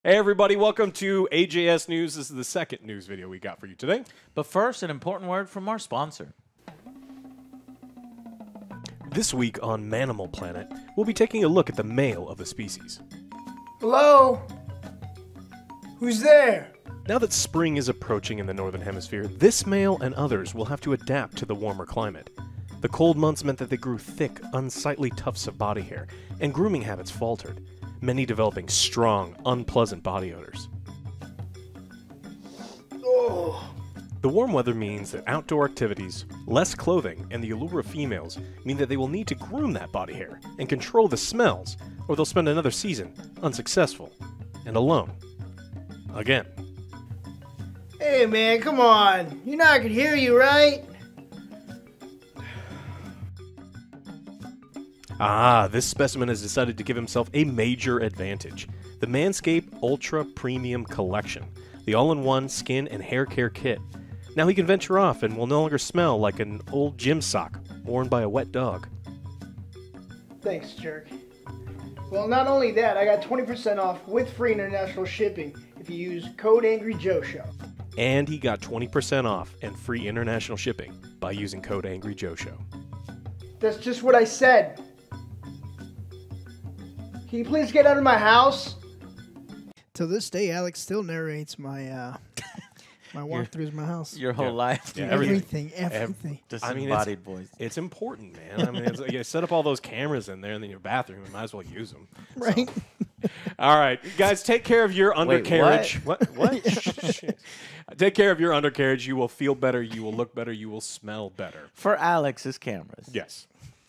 Hey everybody, welcome to AJS News. This is the second news video we got for you today. But first, an important word from our sponsor. This week on Manimal Planet, we'll be taking a look at the male of the species. Hello? Who's there? Now that spring is approaching in the northern hemisphere, this male and others will have to adapt to the warmer climate. The cold months meant that they grew thick, unsightly tufts of body hair, and grooming habits faltered, many developing strong, unpleasant body odors. Oh, The warm weather means that outdoor activities, less clothing, and the allure of females mean that they will need to groom that body hair and control the smells, or they'll spend another season unsuccessful and alone. Again. hey man, come on. You know I could hear you, right? This specimen has decided to give himself a major advantage. The Manscaped Ultra Premium Collection, the all-in-one skin and hair care kit. Now he can venture off and will no longer smell like an old gym sock worn by a wet dog. Thanks, jerk. Well, not only that, I got 20% off with free international shipping if you use code AngryJoeShow. And he got 20% off and free international shipping by using code AngryJoeShow. That's just what I said. Can you please get out of my house? To this day, Alex still narrates my my walkthroughs of my house. Your whole life. Yeah, everything. Disembodied voice. It's important, man. I mean, you set up all those cameras in there and then your bathroom, you might as well use them. Right? All right, guys, take care of your undercarriage. What? Take care of your undercarriage. You will feel better. You will look better. You will smell better. For Alex's cameras. Yes.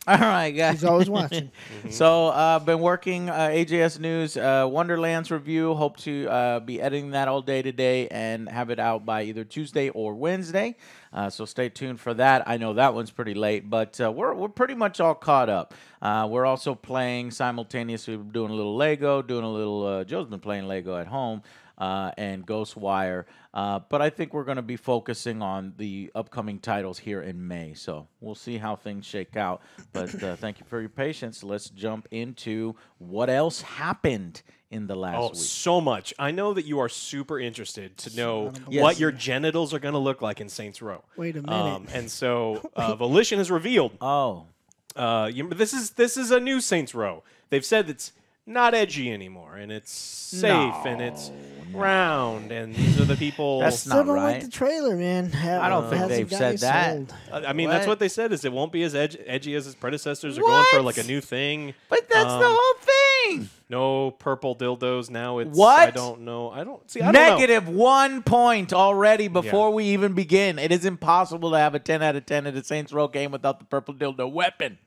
All right, guys. He's always watching. So I've been working AJS News Wonderlands review. Hope to be editing that all day today and have it out by either Tuesday or Wednesday. So stay tuned for that. I know that one's pretty late, but we're pretty much all caught up. We're also playing simultaneously. We're doing a little Lego, doing a little. Joe's been playing Lego at home. And Ghostwire. But I think we're going to be focusing on the upcoming titles here in May. So we'll see how things shake out. But thank you for your patience. Let's jump into what else happened in the last week. So much. I know that you are super interested to know Yes. what your genitals are going to look like in Saints Row. Wait a minute. And so Volition has revealed. Oh. This is a new Saints Row. They've said it's not edgy anymore, and it's safe, and it's round, and these are the people. That's Still not don't right. like the trailer, man. I don't think Hasn't they've got said me that. sold. I mean, that's What? what they said, is it won't be as edgy as its predecessors. They're going for What? like a new thing. But that's the whole thing. No purple dildos now. It's What? I don't know. I don't see. I don't know. Negative 1 point already before we even begin. It is impossible to have a 10 out of 10 at a Saints Row game without the purple dildo weapon.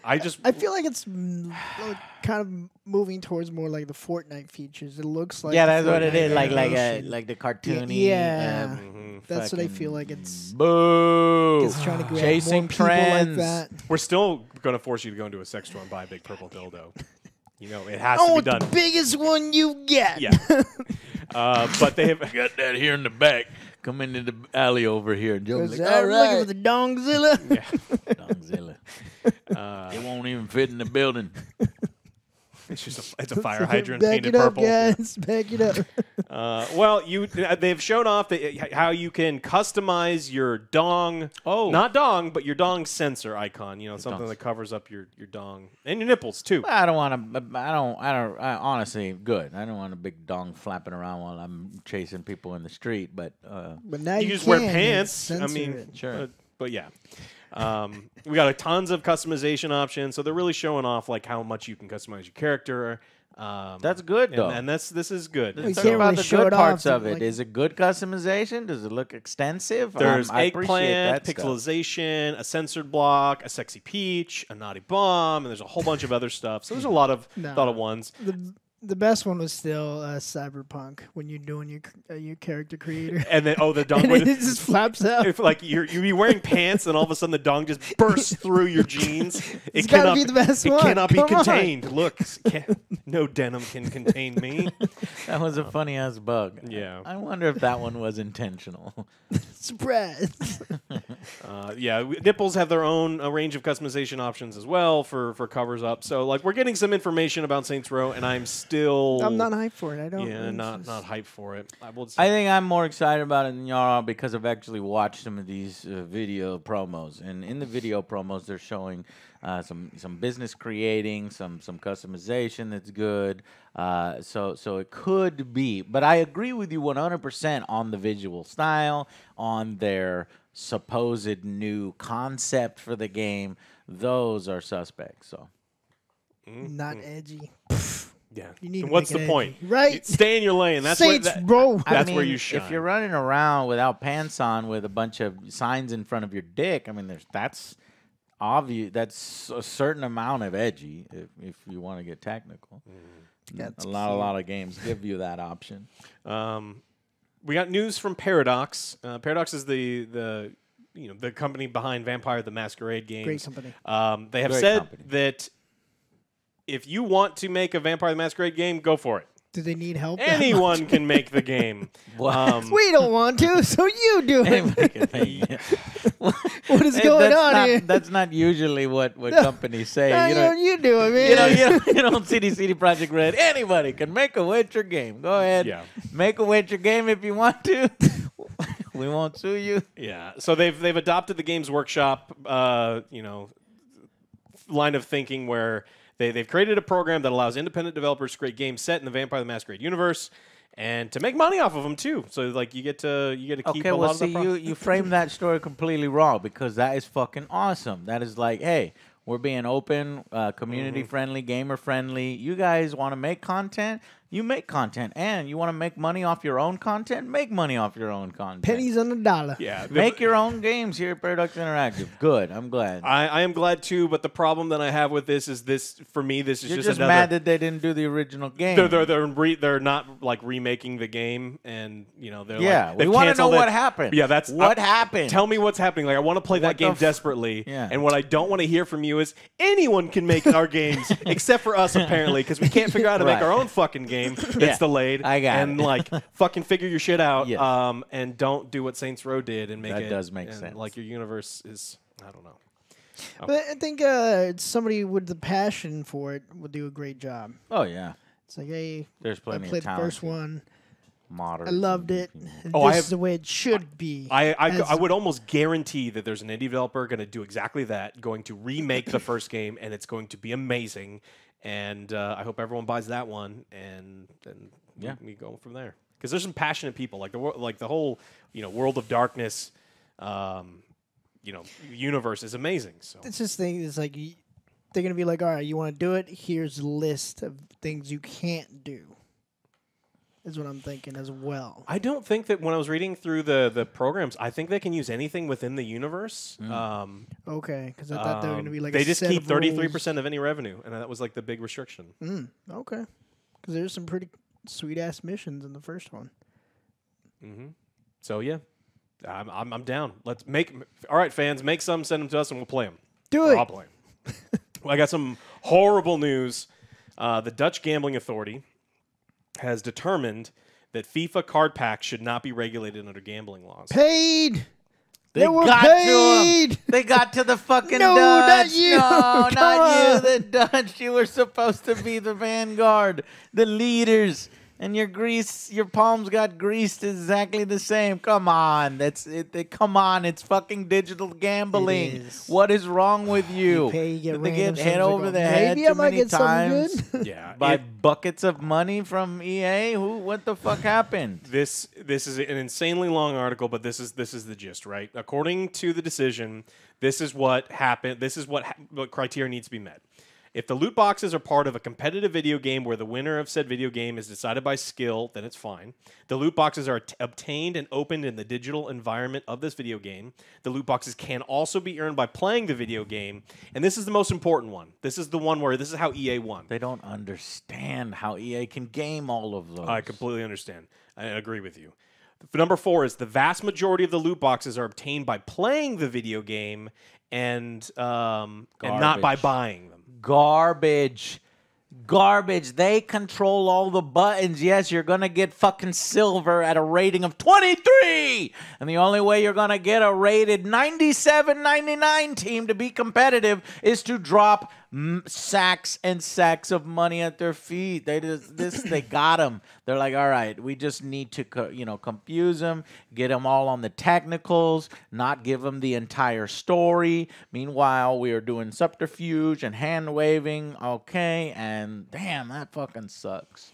I feel like it's like, kind of moving towards more like the Fortnite features. It looks like Yeah, the that's what it Fortnite is. Like animation. the cartoony. Yeah. That's what I fucking feel like it's. Boo. It's trying to grab Chasing more people trends. like that. We're still going to force you to go into a sex store and buy a big purple dildo. You know, it has I to be want done. the biggest one you get. Yeah. But they have. Got that here in the back. Come into the alley over here. And Joe's Was like, that all looking for right. the Dongzilla? Dongzilla. It won't even fit in the building. It's just it's a fire hydrant Back painted it up, purple. guys. Back it up. Well, they've shown off how you can customize your dong. Oh. Not dong, but your dong sensor icon. You know, something that covers up your dong and your nipples too. I don't want to. I honestly, good. I don't want a big dong flapping around while I'm chasing people in the street. But But now You you just wear can pants. censor I mean, it. Sure. but yeah. We got tons of customization options, so they're really showing off like how much you can customize your character. that's good though. and this is good. You Let's can't talk about really the show good it parts off, of it. like- Is it good customization? Does it look extensive? There's I appreciate eggplant, that stuff. pixelization, a censored block, a sexy peach, a naughty bomb, and there's a whole bunch of other stuff. So there's a lot of No. thought of ones. The best one was still Cyberpunk when you're doing your character creator. And then the dong And would it just flaps out. if like you'd be wearing pants and all of a sudden the dong just bursts through your jeans. It's gotta be the best It one. cannot be Come on. contained. Look, no denim can contain me. That was a funny ass bug. Yeah. I wonder if that one was intentional. Surprise. Yeah, nipples have their own range of customization options as well for covers up. So like we're getting some information about Saints Row, and I'm not hyped for it. I don't. Yeah, it's not just- hyped for it. I think I'm more excited about it than y'all are because I've actually watched some of these video promos, and in the video promos, they're showing some business creating, some customization that's good. So it could be, but I agree with you 100% on the visual style, on their supposed new concept for the game. Those are suspects. So Not edgy. Yeah. You need And to what's make the it point? edgy, right? Stay in your lane. That's Saints, what, bro. That's I where mean, you shine. If you're running around without pants on with a bunch of signs in front of your dick, I mean, that's obvious. That's a certain amount of edgy if you want to get technical. That's A lot of games give you that option. We got news from Paradox. Paradox is the company behind Vampire the Masquerade games. Great company. They have Great said company. that if you want to make a Vampire the Masquerade game, go for it. Do they need help? Anyone can make the game. We don't want to, so you do it. Anybody can make it. What is Hey, going that's on not, here? That's not usually what companies say. You do it, man. You don't see CD Projekt Red. Anybody can make a Witcher game. Go ahead. Yeah. Make a Witcher game if you want to. We won't sue you. Yeah. So they've adopted the Games Workshop, line of thinking where they've created a program that allows independent developers to create games set in the Vampire the Masquerade universe and to make money off of them too. So like you get to keep Okay, a lot well, of the see, you framed that story completely wrong because that is fucking awesome. That is like, hey, we're being open, community friendly, gamer friendly. You guys want to make content? You make content, and you want to make money off your own content? Make money off your own content. Pennies on the dollar. Yeah. Make your own games here at Paradox Interactive. Good. I'm glad. I am glad too, but the problem that I have with this is for me this is You're just just another. mad that they didn't do the original game. They're not like remaking the game, and they're Yeah, like, we they've want to know canceled what it. happened. Yeah, that's what happened. Tell me what's happening. Like I want to play that What the game f- desperately, Yeah. and what I don't want to hear from you is anyone can make our games except for us apparently because we can't figure out how to make Right. our own fucking game that's Yeah, delayed. I got and it. like fucking figure your shit out. Yes. And don't do what Saints Row did and make That it. does make and, sense. Like your universe is, I don't know. But I think somebody with the passion for it would do a great job. Oh, yeah. It's like, hey, There's I plenty played of the talent. first one. Modern. I loved it. Oh, I This have- is the way it should be. I would almost guarantee that there's an indie developer going to do exactly that, going to remake the first game, and it's going to be amazing. And I hope everyone buys that one, and then Yeah. we go from there. Because there's some passionate people, like the whole World of Darkness, universe is amazing. So It's just thing. It's like they're gonna be like, all right, you want to do it? Here's a list of things you can't do. Is what I'm thinking as well. I don't think that when I was reading through the programs, I think they can use anything within the universe. Okay, because I thought they were gonna be like they a just set keep of rules. 33% of any revenue, and that was like the big restriction. Okay, because there's some pretty sweet ass missions in the first one. So yeah, I'm down. Let's make. All right, fans, make some, send them to us, and we'll play them. Do Or it. I'll play 'em. Well, I got some horrible news. The Dutch Gambling Authority has determined that FIFA card packs should not be regulated under gambling laws. Paid. They were got paid. to him. They got to the fucking No, Dutch. not you. No, Come not you. on. The Dutch. You were supposed to be the vanguard, the leaders, and your palms got greased exactly the same. Come on, that's it. Come on, it's fucking digital gambling. It is. What is wrong with you? You pay, you get Did they random get head sums, over like, the oh, head maybe I too might many get times? something good. Yeah, By buckets of money from EA? What the fuck happened? This is an insanely long article, but this is the gist, right? According to the decision, this is what happened. This is what criteria needs to be met. If the loot boxes are part of a competitive video game where the winner of said video game is decided by skill, then it's fine. The loot boxes are obtained and opened in the digital environment of this video game. The loot boxes can also be earned by playing the video game. And this is the most important one. This is the one where this is how EA won. They don't understand how EA can game all of those. I completely understand. I agree with you. Number 4 is the vast majority of the loot boxes are obtained by playing the video game and not by Garbage. buying them. Garbage. Garbage. They control all the buttons. Yes, you're going to get fucking silver at a rating of 23. And the only way you're going to get a rated 97, 99 team to be competitive is to drop sacks and sacks of money at their feet. They got them. They're like, all right, we just need to confuse them, get them all on the technicals, not give them the entire story. Meanwhile, we are doing subterfuge and hand waving. Okay, and damn, that fucking sucks.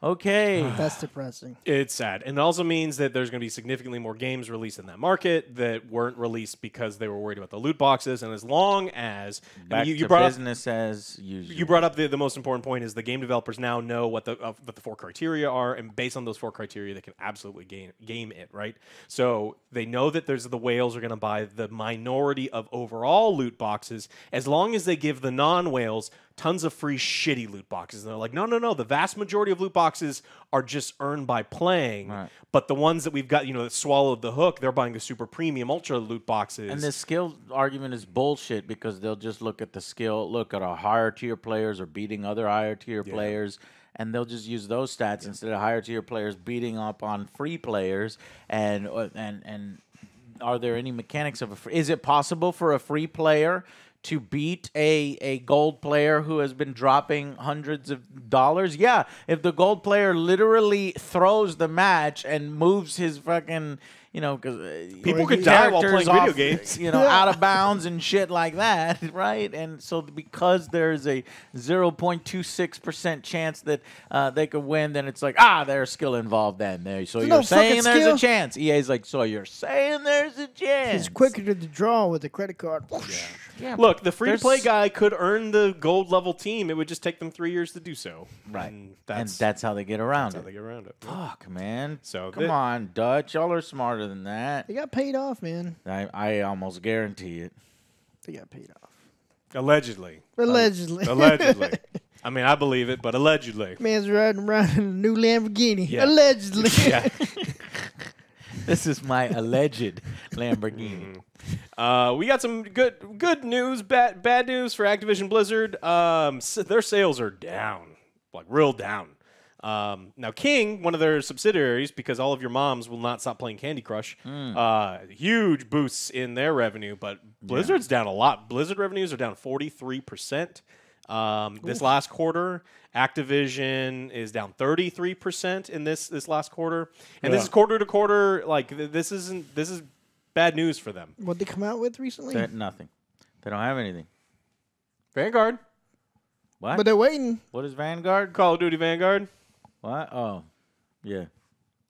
Okay. That's depressing. It's sad. And it also means that there's going to be significantly more games released in that market that weren't released because they were worried about the loot boxes. And as long as Back you to brought business as usual. You brought up the most important point is the game developers now know what the 4 criteria are, and based on those 4 criteria, they can absolutely game it, right? So they know that the whales are going to buy the minority of overall loot boxes as long as they give the non-whales tons of free shitty loot boxes. And they're like, no, the vast majority of loot boxes are just earned by playing, right. But the ones that we've got, that swallowed the hook, they're buying the super premium ultra loot boxes. And the skill argument is bullshit because they'll just look at the skill, look at our higher tier players or beating other higher tier players, and they'll just use those stats instead of higher tier players beating up on free players. And are there any mechanics of a free? Is it possible for a free player to beat a gold player who has been dropping hundreds of dollars? Yeah, if the gold player literally throws the match and moves his fucking, because people could die while playing video games, out of bounds and shit like that, right? And so because there's a 0.26% chance that they could win, then it's like, there's skill involved then. So you're saying there's a chance. EA's like, so you're saying there's a chance. It's quicker to draw with a credit card. Yeah, look, the free-to-play guy could earn the gold level team. It would just take them 3 years to do so. Right. And that's how they get around That's how they get around it. Fuck, man. So come on, Dutch. Y'all are smarter than that. They got paid off, man. I almost guarantee it. They got paid off. Allegedly. Allegedly. Allegedly. I mean, I believe it, but allegedly. Man's riding around in a new Lamborghini. Yeah. Allegedly. Yeah. This is my alleged Lamborghini. We got some good news, bad news for Activision Blizzard. Their sales are down, like real down. Now, King, one of their subsidiaries, because all of your moms will not stop playing Candy Crush, huge boosts in their revenue, but Blizzard's down a lot. Blizzard revenues are down 43%. This last quarter, Activision is down 33% in this last quarter, and this is quarter to quarter. Like this is bad news for them. What they come out with recently? Nothing. They don't have anything. Vanguard, What? But they're waiting. What is Vanguard? Call of Duty Vanguard. What? Oh, yeah.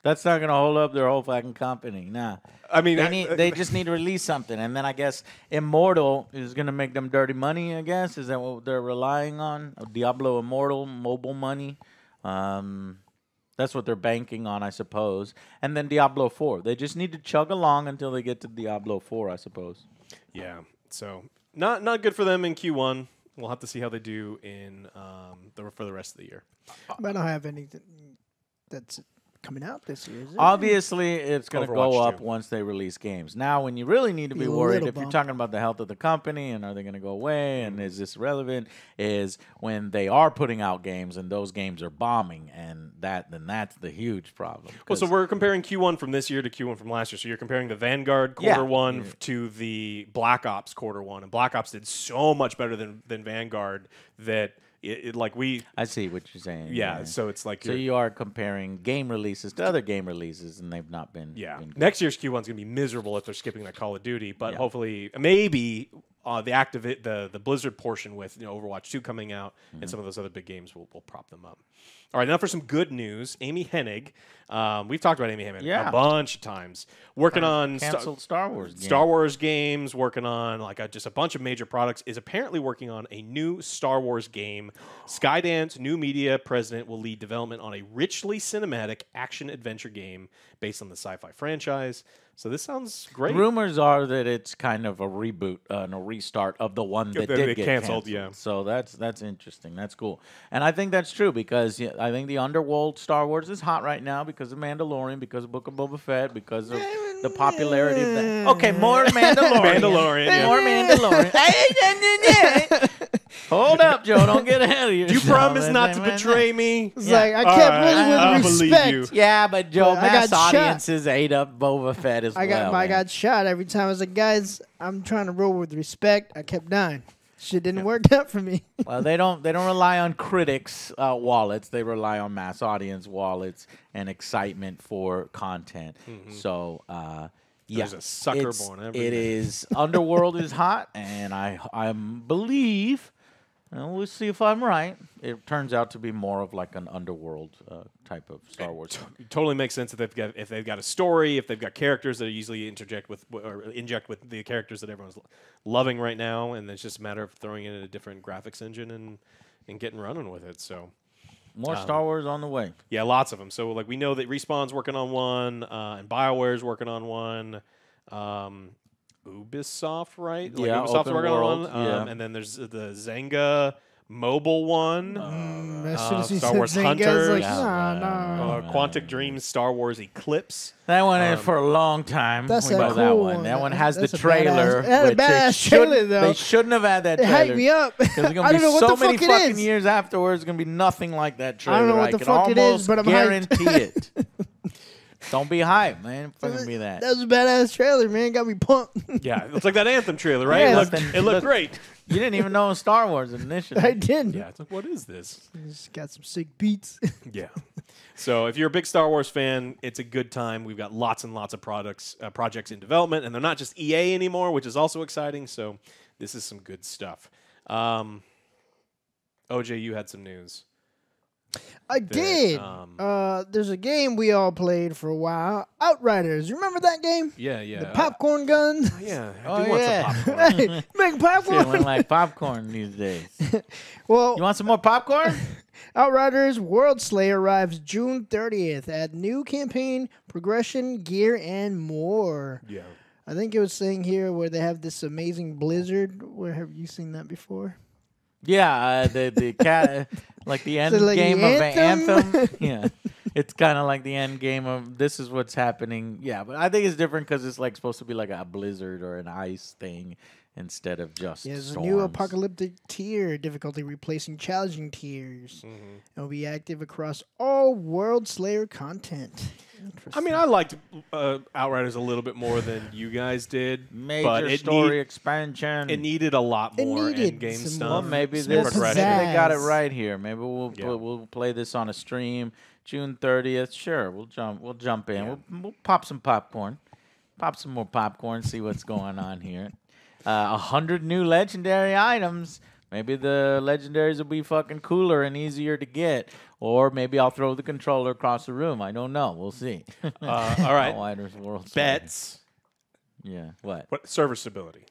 That's not going to hold up their whole fucking company. Nah. I mean, They just need to release something. And then I guess Immortal is going to make them dirty money, I guess. Is that what they're relying on? Diablo Immortal, mobile money. That's what they're banking on, I suppose. And then Diablo 4. They just need to chug along until they get to Diablo 4, I suppose. Yeah. So not good for them in Q1. We'll have to see how they do in for the rest of the year. I don't have anything that's coming out this year, is it? Obviously, it's going to go Overwatch up 2. once they release games. Now, when you really need to be A worried, little if you're bump. talking about the health of the company and are they going to go away and is this relevant, is when they are putting out games and those games are bombing, and that's the huge problem. Well, so we're comparing Q1 from this year to Q1 from last year. So you're comparing the Vanguard quarter one to the Black Ops quarter one, and Black Ops did so much better than Vanguard that I see what you're saying. Yeah, so it's like so you are comparing game releases to other game releases, and they've not been. Yeah, been good. next year's Q1 is going to be miserable if they're skipping that Call of Duty, but hopefully, maybe the Blizzard portion with Overwatch 2 coming out and some of those other big games will prop them up. All right, now for some good news. Amy Hennig, we've talked about Amy Hennig a bunch of times, working on canceled Star Wars games. Star Wars games, working on just a bunch of major products, is apparently working on a new Star Wars game. Skydance New Media president will lead development on a richly cinematic action-adventure game based on the sci-fi franchise. So this sounds great. Rumors are that it's kind of a reboot and a restart of the one that did get canceled. Yeah. So that's interesting. That's cool. And I think that's true because I think the underworld Star Wars is hot right now because of Mandalorian, because of Book of Boba Fett, because of the popularity of that. Okay, more Mandalorian. Mandalorian, yeah. More Mandalorian. Hold up, Joe. Don't get ahead of yourself. You promise not to betray me. It's Yeah. like I kept really I with believe respect. you. Yeah, but Joe, But I mass got shot. audiences ate up Boba Fett as I well. got man. shot every time. I was like, guys, I'm trying to roll with respect. I kept dying. Shit didn't work out for me. Well, they don't rely on critics' wallets. They rely on mass audience wallets and excitement for content. So, yeah, There's a sucker it's- born every It day. is Underworld is hot, and I believe. And we'll see if I'm right. It turns out to be more of like an Underworld type of Star Wars. It totally makes sense if they've got a story, if they've got characters that usually inject with the characters that everyone's loving right now, and it's just a matter of throwing it in a different graphics engine and getting running with it. So More Star Wars on the way. yeah, lots of them. So like we know that Respawn's working on one, and BioWare's working on one. Ubisoft, right? Like Yeah, Ubisoft's open working world, on one. yeah. And then there's the Zynga mobile one. As soon as he Star said Wars Zynga, I was Hunters. like, Yeah. nah. Quantic Dream Star Wars Eclipse. That one in for a long time. That's we a know that cool one. one. That one has That's the a trailer. badass- it had a which they badass shouldn't- trailer, though. They shouldn't have had that It trailer. hyped me up. There's gonna I be don't know what so the many fuck it fucking is. years afterwards. Gonna be nothing like that trailer. I don't know what the can fuck it is, almost but I'm hyped. guarantee it. Don't be hyped, man. Fucking be that. That was a badass trailer, man. Got me pumped. Yeah, it looks like that Anthem trailer, right? Yeah, it looked, nothing- it looked look- great. You didn't even know it was Star Wars initially. I did. Yeah, it's like, what is this? Just got some sick beats. Yeah. So if you're a big Star Wars fan, it's a good time. We've got lots and lots of projects in development, and they're not just EA anymore, which is also exciting. So this is some good stuff. OJ, you had some news. I did. There's a game we all played for a while. Outriders. You remember that game? Yeah, yeah. The popcorn gun. Yeah, I Oh, do want yeah. some popcorn. Hey, making popcorn. Feeling like popcorn these days. Well, You want some more popcorn? Outriders World Slayer arrives June 30th. Add new campaign, progression, gear, and more. Yeah. I think it was saying here where they have this amazing blizzard. Where have you seen that before? Yeah, the cat, like the end like game the of Anthem? Anthem. Yeah, it's kind of like the end game of this is what's happening. Yeah, but I think it's different because it's like supposed to be like a blizzard or an ice thing instead of just Yeah, there's a storms. new apocalyptic tier, difficulty replacing challenging tiers. It will be active across all World Slayer content. I mean, I liked Outriders a little bit more than you guys did. but Major it story expansion. It needed a lot It more needed in-game some stuff. Well, more- maybe some more this maybe they got it pizzazz. right here. Maybe we'll Yeah. we'll play this on a stream June 30th. Sure, we'll jump in. We'll pop some popcorn, pop some more popcorn. See what's going on here. 100 new legendary items. Maybe the legendaries will be fucking cooler and easier to get, or maybe I'll throw the controller across the room. I don't know. We'll see. All right. Outriders World Slayer. Bets. Yeah. What? What serviceability?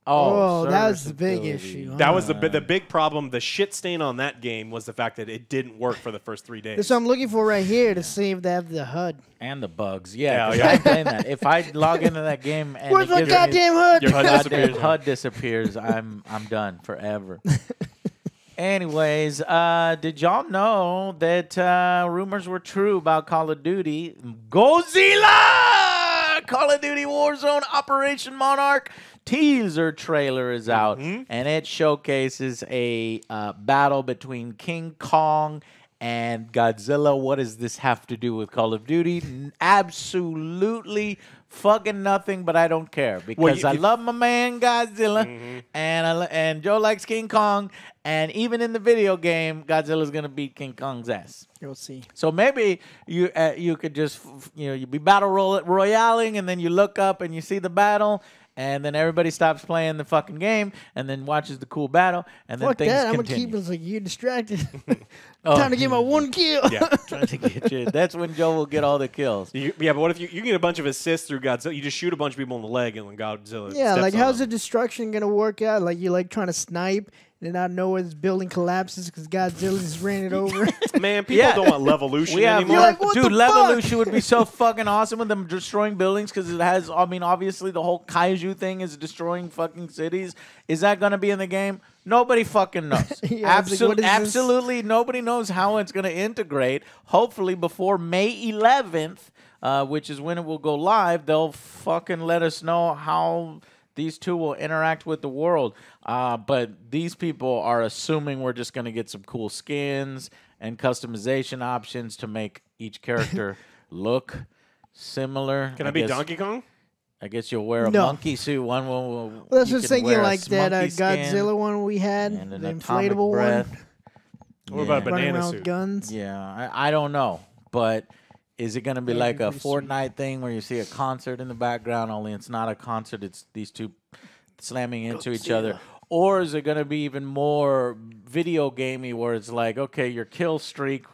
Oh, that was the big serviceability. issue, huh? That was the big problem. The shit stain on that game was the fact that it didn't work for the first 3 days. That's what I'm looking for right here to see if they have the HUD. And the bugs. Yeah, Yeah, 'cause yeah. I'm playing that. If I log into that game and Where's it my gives me- goddamn HUD? Your HUD goddamn disappears. HUD disappears, I'm done forever. Anyways, did y'all know that rumors were true about Call of Duty? Godzilla! Call of Duty Warzone Operation Monarch teaser trailer is out, and it showcases a battle between King Kong and Godzilla. What does this have to do with Call of Duty? Absolutely fucking nothing, but I don't care because I love my man Godzilla, and Joe likes King Kong, and even in the video game, Godzilla's gonna beat King Kong's ass. You'll see. So maybe you could just you be battle royaling, and then you look up and you see the battle. And then everybody stops playing the fucking game, and then watches the cool battle, and then Fuck things that. I'm going to continue. keep it like you're distracted. Oh. Time to get my one kill. Yeah. Trying to get you. That's when Joe will get all the kills. Yeah, but what if you get a bunch of assists through Godzilla? You just shoot a bunch of people in the leg, and when Godzilla Yeah, steps like on how's the them. destruction going to work out? Like you're like trying to snipe, and then I know his building collapses because Godzilla just ran it over. Man, people Yeah. don't want Levolution We have anymore. You're like, what dude, the fuck? Levolution would be so fucking awesome with them destroying buildings because it has. I mean, obviously the whole kaiju thing is destroying fucking cities. Is that gonna be in the game? Nobody fucking knows. Yeah, it's like, what is this? Absolutely, nobody knows how it's gonna integrate. Hopefully, before May 11th, which is when it will go live, they'll fucking let us know how these two will interact with the world. But these people are assuming we're just going to get some cool skins and customization options to make each character look similar. Can I be Donkey Kong? I guess you'll wear a No. monkey suit. One will. Well, that's you just can thinking wear a like that monkey skin Godzilla one we had, and an the atomic inflatable breath. one. What about a Yeah. Running banana around suit? with guns. Yeah, I don't know, but is it going to be That'd like be a pretty sweet. Fortnite thing where you see a concert in the background? Only it's not a concert; it's these two slamming into each other. Or is it going to be even more video gamey, where it's like, okay, your kill streak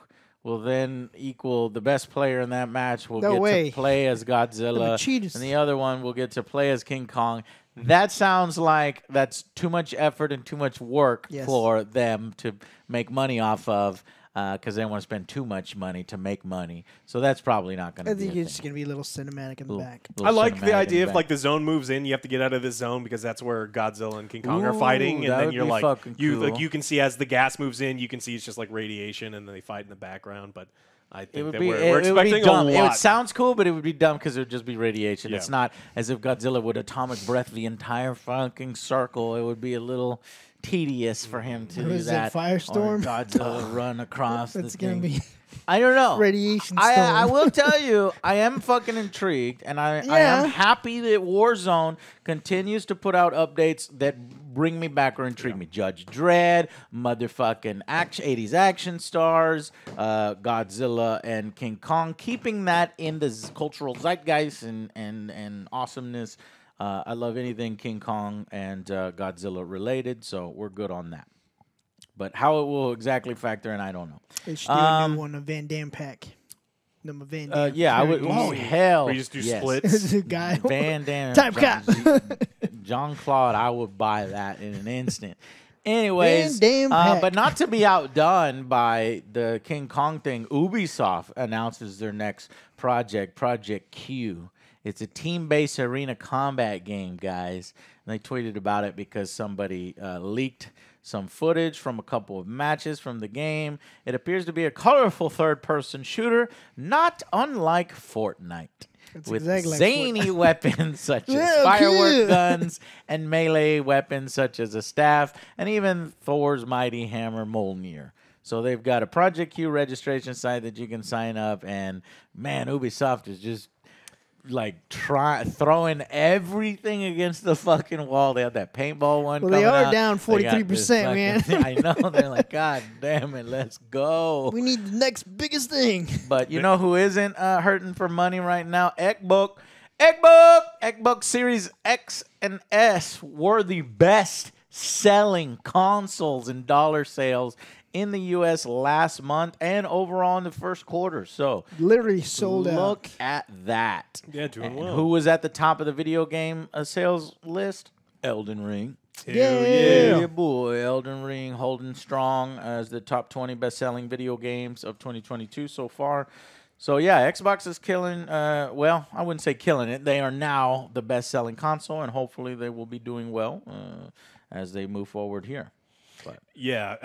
will then equal the best player in that match will No get way. to play as Godzilla, cheaters. and the other one will get to play as King Kong. That sounds like that's too much effort and too much work Yes. for them to make money off of, because they want to spend too much money to make money. So that's probably not going I to be. think a it's thing. going to be a little cinematic in the back. Little I like cinematic the in idea if back. like the zone moves in, you have to get out of this zone because that's where Godzilla and King Kong are Ooh, fighting, that and then would you're be like fucking you cool. you can see as the gas moves in, you can see it's just like radiation, and then they fight in the background. But I It think would that be. we're It would be expecting a dumb. It would lot. sounds cool, but it would be dumb because it would just be radiation. Yeah. It's not as if Godzilla would atomic breath the entire fucking circle. It would be a little tedious for him to What do is it, that. Firestorm? Or Godzilla run across It's the going to thing. be I don't know. radiation I storm. will tell you, I am fucking intrigued, and I Yeah. am happy that Warzone continues to put out updates that bring me back or intrigue me. Judge Dredd, motherfucking 80s action stars, Godzilla and King Kong, keeping that in the cultural zeitgeist and awesomeness. I love anything King Kong and Godzilla related, so we're good on that. But how it will exactly factor in, I don't know. They should do a new one, a Van Damme pack. No, a Van Damme. Yeah, I would. Oh hell, Where you just do yes. splits. It's a guy. Van Damme, Time cop. John Claude, I would buy that in an instant. Anyways, Van Damme pack. but not to be outdone by the King Kong thing, Ubisoft announces their next project, Project Q. It's a team-based arena combat game, guys. And they tweeted about it because somebody leaked some footage from a couple of matches from the game. It appears to be a colorful third-person shooter, not unlike Fortnite. It's With exactly like zany weapons such as Yeah, firework cute. guns and melee weapons such as a staff and even Thor's mighty hammer Mjolnir. So they've got a Project Q registration site that you can sign up, and man, Ubisoft is just like throwing everything against the fucking wall. They have that paintball one. Well, they coming are out. down They got this 43%, man. fucking- I know. They're like, God damn it, let's go. We need the next biggest thing. But you know who isn't hurting for money right now? Ekbook. Ekbook Series X and S were the best-selling consoles in dollar sales in the U.S. last month and overall in the first quarter. So Literally sold out. look at that. Yeah, doing And well. who was at the top of the video game sales list? Elden Ring. Hell Yeah. Yeah, boy, Elden Ring holding strong as the top 20 best-selling video games of 2022 so far. So yeah, Xbox is killing. Well, I wouldn't say killing it. They are now the best-selling console, and hopefully they will be doing well as they move forward here. But Yeah,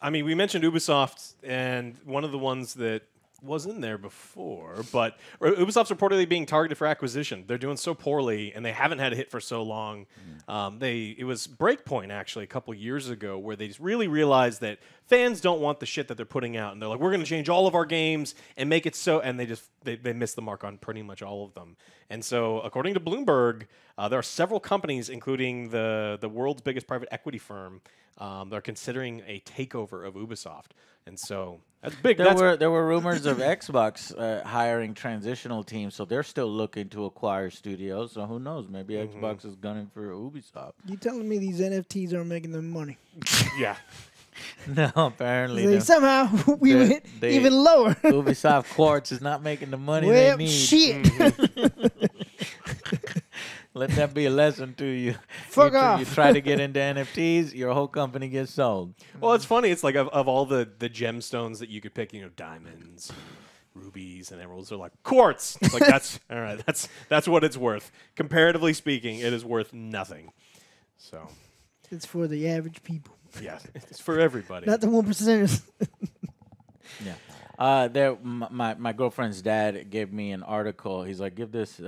I mean, we mentioned Ubisoft, and one of the ones that was in there before, but Ubisoft's reportedly being targeted for acquisition. They're doing so poorly, and they haven't had a hit for so long. It was Breakpoint actually a couple years ago where they just really realized that fans don't want the shit that they're putting out, and they're like, we're going to change all of our games and make it so, and they missed the mark on pretty much all of them. And so, according to Bloomberg, there are several companies, including the world's biggest private equity firm, that are considering a takeover of Ubisoft. And so that's big. there were rumors of Xbox hiring transitional teams, so they're still looking to acquire studios. So who knows? Maybe Xbox is gunning for Ubisoft. You telling me these NFTs aren't making them money? Yeah. No, apparently Like, somehow we They- went they- even lower. Ubisoft Quartz is not making the money Well, they need. shit. Let that be a lesson to you. Fuck you, off. You try to get into NFTs, your whole company gets sold. Well, it's funny. It's like of all the gemstones that you could pick, diamonds, rubies, and emeralds are like quartz. It's like that's all right. That's what it's worth. Comparatively speaking, it is worth nothing. So It's for the average people, yeah, it's for everybody. not the 1%ers. Yeah. My girlfriend's dad gave me an article. He's like, give this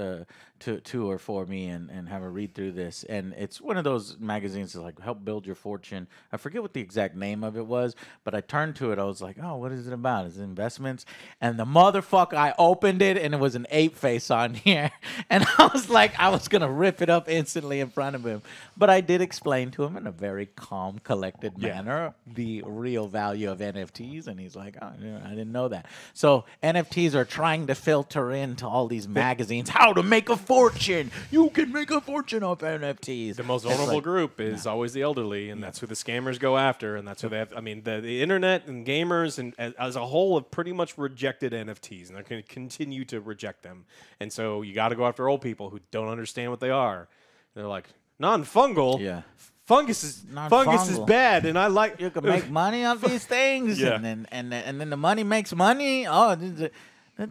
to her for me and have her read through this. And it's one of those magazines that like help build your fortune. I forget what the exact name of it was, but I turned to it. I was like, oh, what is it about? Is it investments? And the motherfucker, I opened it and it was an ape face on here. And I was like, I was gonna rip it up instantly in front of him. But I did explain to him in a very calm, collected manner the real value of NFTs. And he's like, oh, yeah, I didn't know that. So NFTs are trying to filter into all these magazines how to make a fortune. You can make a fortune off NFTs. The most vulnerable group is always the elderly, and that's who the scammers go after, and that's who they have. I mean, the internet and gamers and as a whole have pretty much rejected NFTs, and they're going to continue to reject them. And so you got to go after old people who don't understand what they are. They're like, non-fungal? Yeah. Fungus is bad, and I like... You can make money off these things, Yeah. and then the money makes money. Oh, that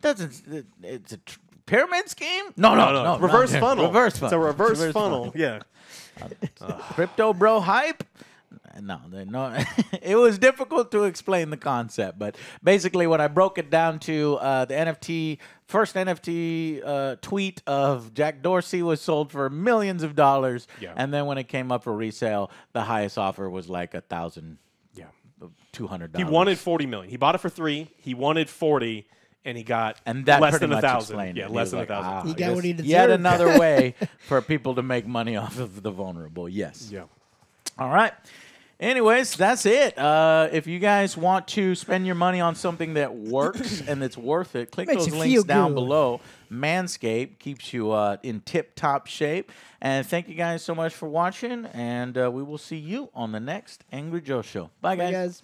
doesn't... It's a pyramid scheme? No. Reverse funnel. Reverse funnel. It's a reverse funnel. Yeah. Crypto bro hype? No. It was difficult to explain the concept, but basically when I broke it down to the first NFT tweet of Jack Dorsey was sold for millions of dollars, and then when it came up for resale, the highest offer was like $1,200. He wanted $40 million. He bought it for $3 million. He wanted $40 million. And he got that less than 1,000. Yeah, less than 1,000. He got what he deserved. Yet another way for people to make money off of the vulnerable. Yes. Yeah. All right. Anyways, that's it. If you guys want to spend your money on something that works and that's worth it, click Makes those you links feel down good. below. Manscaped keeps you in tip-top shape. And thank you guys so much for watching, and we will see you on the next Angry Joe Show. Bye, Bye, guys. guys.